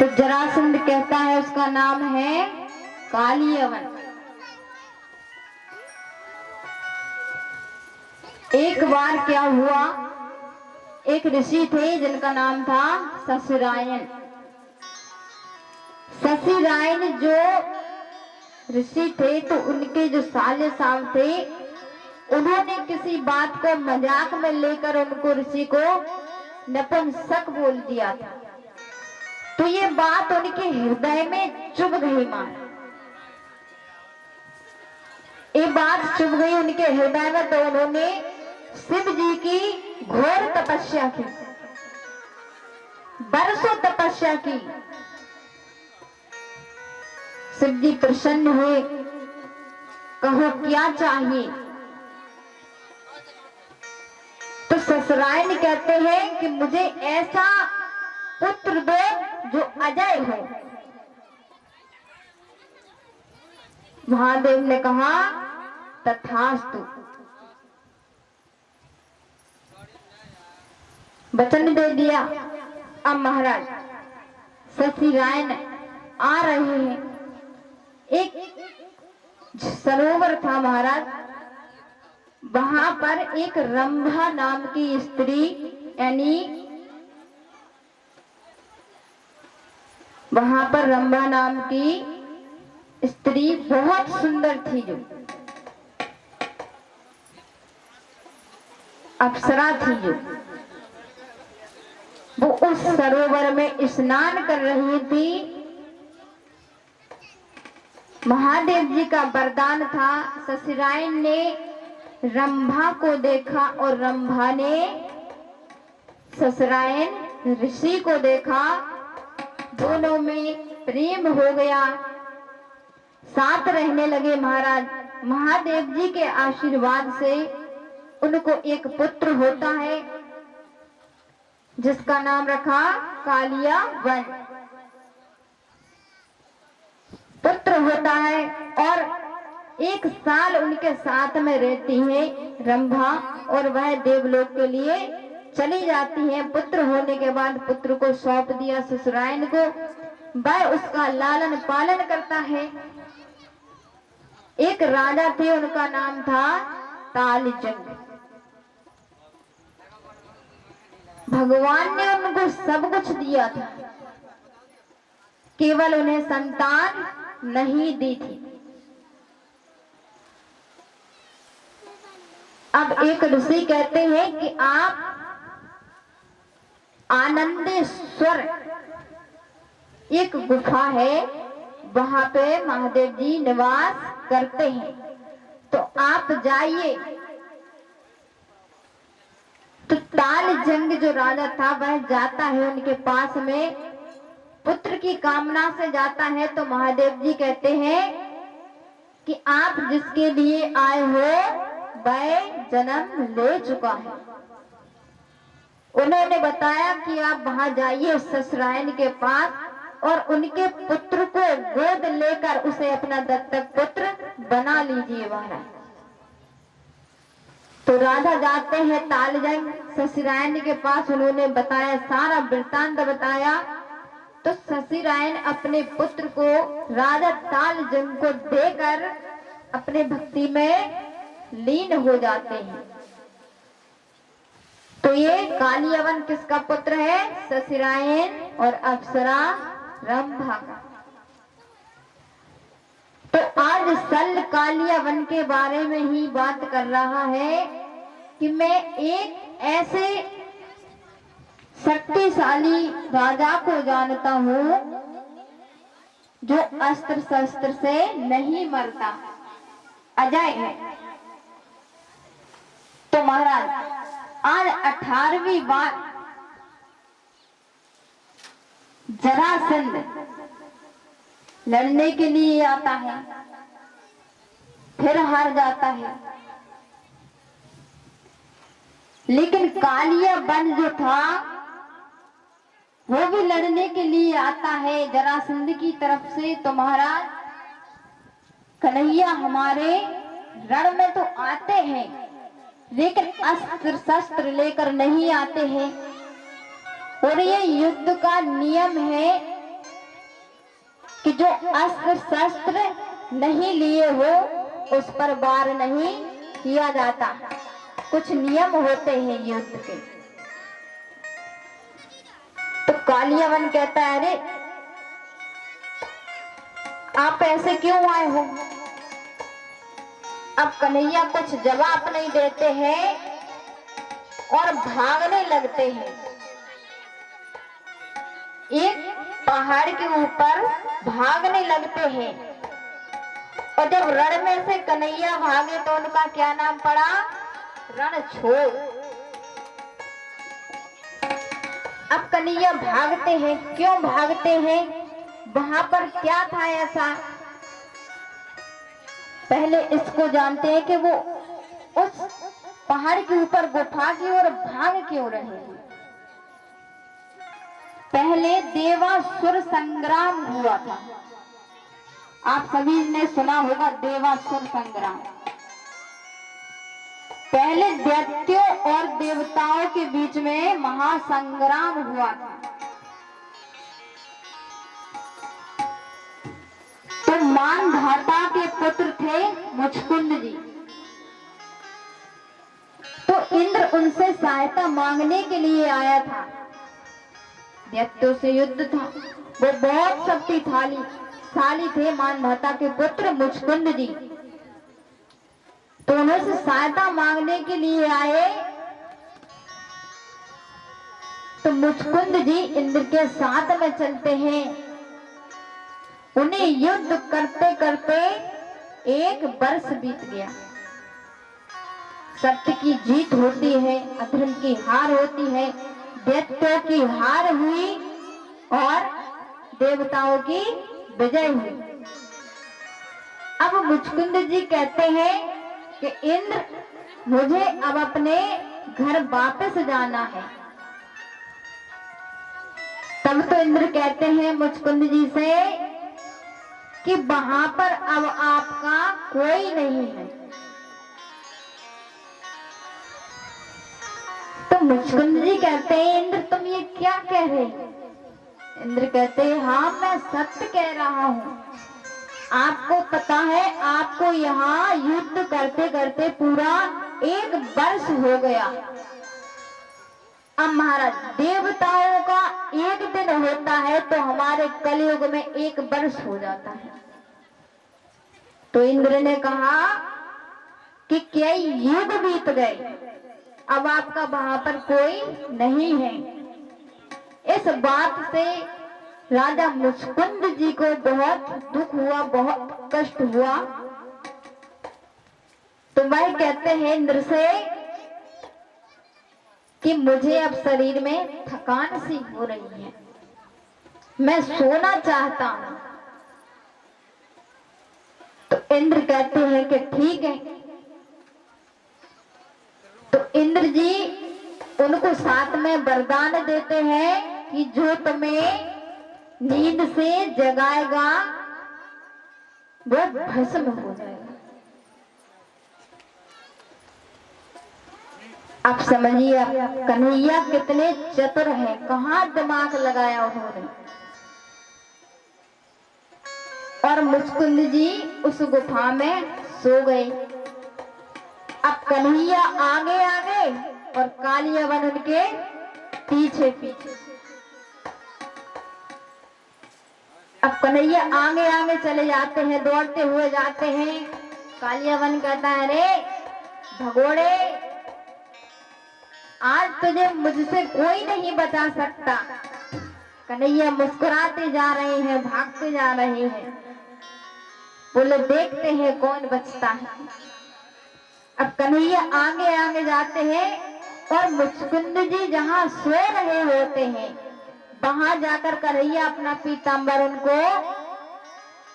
तो जरासंध कहता है उसका नाम है कालियवन। एक बार क्या हुआ, एक ऋषि थे जिनका नाम था ससुरायन। ससुरायन जो ऋषि थे तो उनके जो साले साहब थे, उन्होंने किसी बात को मजाक में लेकर उनको ऋषि को नपुंसक बोल दिया था। तो ये बात उनके हृदय में चुभ गई। ये बात चुभ गई उनके हृदय में, तो उन्होंने शिव जी की घोर तपस्या की, बरसों तपस्या की। शिव जी प्रसन्न हुए, कहो क्या चाहिए। तो ससुरायन कहते हैं कि मुझे ऐसा पुत्र दो जो अजय हो। महादेव ने कहा तथास्तु, वचन दे दिया। अब महाराज ससुरायन आ रहे हैं। एक सरोवर था महाराज, वहां पर एक रंभा नाम की स्त्री, यानी वहां पर रंभा नाम की स्त्री बहुत सुंदर थी, जो अप्सरा थी, जो वो उस सरोवर में स्नान कर रही थी। महादेव जी का वरदान था। ससुरायन ने रंभा को देखा और रंभा ने ससुरायन ऋषि को देखा। दोनों में प्रेम हो गया, साथ रहने लगे। महाराज महादेव जी के आशीर्वाद से उनको एक पुत्र होता है, जिसका नाम रखा कालियावन। पुत्र होता है और 1 साल उनके साथ में रहती है रंभा, और वह देवलोक के लिए चली जाती है। पुत्र होने के बाद पुत्र को सौंप दिया ससुरायन को, वह उसका लालन पालन करता है। एक राजा थे, उनका नाम था तालजंग। भगवान ने उनको सब कुछ दिया था, केवल उन्हें संतान नहीं दी थी। अब एक ऋषि कहते हैं कि आप आनंदेश्वर एक गुफा है, वहां पे महादेव जी निवास करते हैं, तो आप जाइए। तो तालजंग जो राजा था वह जाता है उनके पास में, पुत्र की कामना से जाता है। तो महादेव जी कहते हैं कि आप जिसके लिए आए हो वह जन्म ले चुका है। उन्होंने बताया कि आप वहां जाइए ससुरायन के पास और उनके पुत्र को गोद लेकर उसे अपना दत्तक पुत्र बना लीजिए महाराज। तो राजा जाते हैं तालजंग ससुरायन के पास, उन्होंने बताया, सारा वृत्तांत बताया। तो ससुरायन अपने पुत्र को राजा तालजंग को देकर अपने भक्ति में लीन हो जाते हैं। तो ये कालियावन किसका पुत्र है? ससुरायन और अप्सरा रंभा का। तो आज सल कालियावन के बारे में ही बात कर रहा है कि मैं एक ऐसे शक्तिशाली राजा को जानता हूं जो अस्त्र शस्त्र से नहीं मरता, अजय है। तो महाराज आज 18वीं बार जरासंध लड़ने के लिए आता है, फिर हार जाता है। लेकिन कालियावन जो था वो भी लड़ने के लिए आता है जरासंध की तरफ से। तो महाराज कन्हैया हमारे रण में तो आते हैं, लेकिन अस्त्र शस्त्र लेकर नहीं आते हैं। और ये युद्ध का नियम है कि जो अस्त्र शस्त्र नहीं लिए हो उस पर वार नहीं किया जाता। कुछ नियम होते हैं युद्ध के। तो कालियावन कहता है, अरे आप ऐसे क्यों आए हो? अब कन्हैया कुछ जवाब नहीं देते हैं और भागने लगते हैं। एक पहाड़ के ऊपर भागने लगते हैं और जब रण में से कन्हैया भागे तो उनका क्या नाम पड़ा? रणछोड़। अब कन्हैया भागते हैं, क्यों भागते हैं? वहां पर क्या था ऐसा? पहले इसको जानते हैं कि वो उस पहाड़ के ऊपर गुफा की ओर भाग क्यों रहे हैं। पहले देवासुर संग्राम हुआ था। आप सभी ने सुना होगा देवासुर संग्राम। पहले दैत्यों और देवताओं के बीच में महासंग्राम हुआ था। तो मानधाता के पुत्र थे मुचकुंद जी। तो इंद्र उनसे सहायता मांगने के लिए आया था। दैत्यों से युद्ध था। वो बहुत शक्तिशाली थे मानधाता के पुत्र मुचकुंद जी। तो उनसे सहायता मांगने के लिए आए। तो मुचकुंद जी इंद्र के साथ में चलते हैं। उन्हें युद्ध करते करते 1 वर्ष बीत गया। सत्य की जीत होती है, अधर्म की हार होती है। दैत्यों की हार हुई और देवताओं की विजय हुई। अब मुचकुंद जी कहते हैं कि इंद्र, मुझे अब अपने घर वापस जाना है। तब तो इंद्र कहते हैं मुचकुंद जी से कि वहां पर अब आपका कोई नहीं है। तो मुचकुंद जी कहते हैं, इंद्र तुम ये क्या कह रहे हो? इंद्र कहते हैं, हाँ मैं सत्य कह रहा हूँ। आपको पता है, आपको यहाँ युद्ध करते करते पूरा 1 वर्ष हो गया। अब महाराज, देवताओं का 1 दिन होता है तो हमारे कलयुग में 1 वर्ष हो जाता है। तो इंद्र ने कहा कि कई युग बीत गए, अब आपका वहां पर कोई नहीं है। इस बात से राजा मुचकुंद जी को बहुत दुख हुआ, बहुत कष्ट हुआ। तो वह कहते हैं इंद्र से कि मुझे अब शरीर में थकान सी हो रही है, मैं सोना चाहता हूं। तो इंद्र कहते हैं कि ठीक है। तो इंद्र जी उनको साथ में वरदान देते हैं कि जो तुम्हें नींद से जगाएगा वो भस्म हो जाएगा। आप समझिए कन्हैया कितने चतुर हैं, कहां दिमाग लगाया उन्होंने। और मुचकुंद जी उस गुफा में सो गए। अब कन्हैया आगे आगे और कालियावन उनके पीछे पीछे। अब कन्हैया आगे आगे चले जाते हैं, दौड़ते हुए जाते हैं। कालियावन कहता है, अरे भगोड़े, आज तुझे मुझसे कोई नहीं बचा सकता। कन्हैया मुस्कुराते जा रहे हैं, भागते जा रहे हैं। बोले देखते हैं कौन बचता है। अब कन्हैया आगे आगे जाते हैं और मुचकुंद जी जहां सो रहे होते हैं वहां जाकर कन्हैया अपना पीतांबर उनको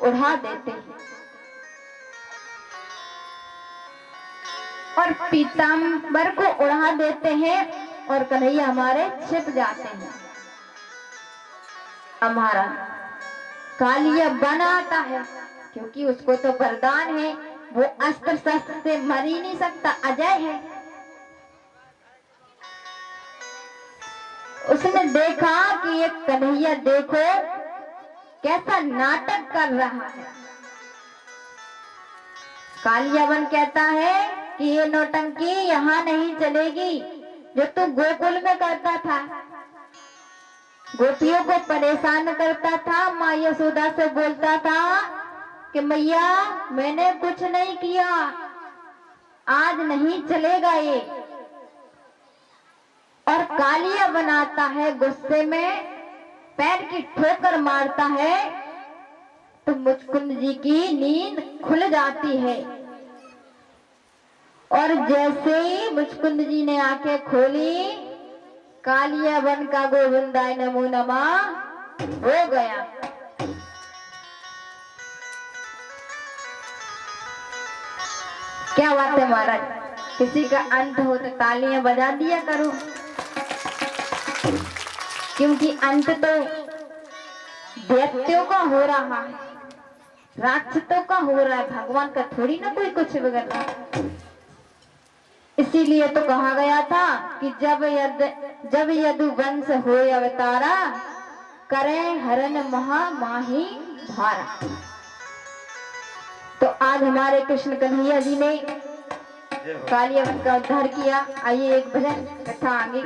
उड़ा देते हैं और पीतांबर को उड़ा देते हैं और कन्हैया हमारे छिप जाते हैं। हमारा कालिया बनाता है क्योंकि उसको तो वरदान है, वो अस्त्र शस्त्र से मर ही नहीं सकता, अजय है। उसने देखा कि एक कन्हैया देखो कैसा नाटक कर रहा है। कालियावन कहता है कि ये नौटंकी यहाँ नहीं चलेगी, जो तू गोकुल में करता था, गोपियों को परेशान करता था, माँ यशोदा से बोलता था कि मैया मैंने कुछ नहीं किया, आज नहीं चलेगा ये। और कालिया बनाता है, गुस्से में पैर की ठोकर मारता है, तो मुचकुंद जी की नींद खुल जाती है। और जैसे ही मुचकुंद जी ने आंखें खोली, कालियावन का गोविंदाय नमो नमः हो गया। क्या बात है महाराज, किसी का अंत हो तो तालियां बजा दिया करो, क्योंकि अंत तो दैत्यों का हो रहा है, राक्षसों का हो रहा है, भगवान का थोड़ी ना कोई कुछ बिगड़ रहा है। इसीलिए तो कहा गया था कि जब यदुवंश हो अवतारा, करें हरण महा माही भारा। तो आज हमारे कृष्ण कन्हैया जी ने कालियावन का उद्धार किया। आइए एक भजन कथा आगे।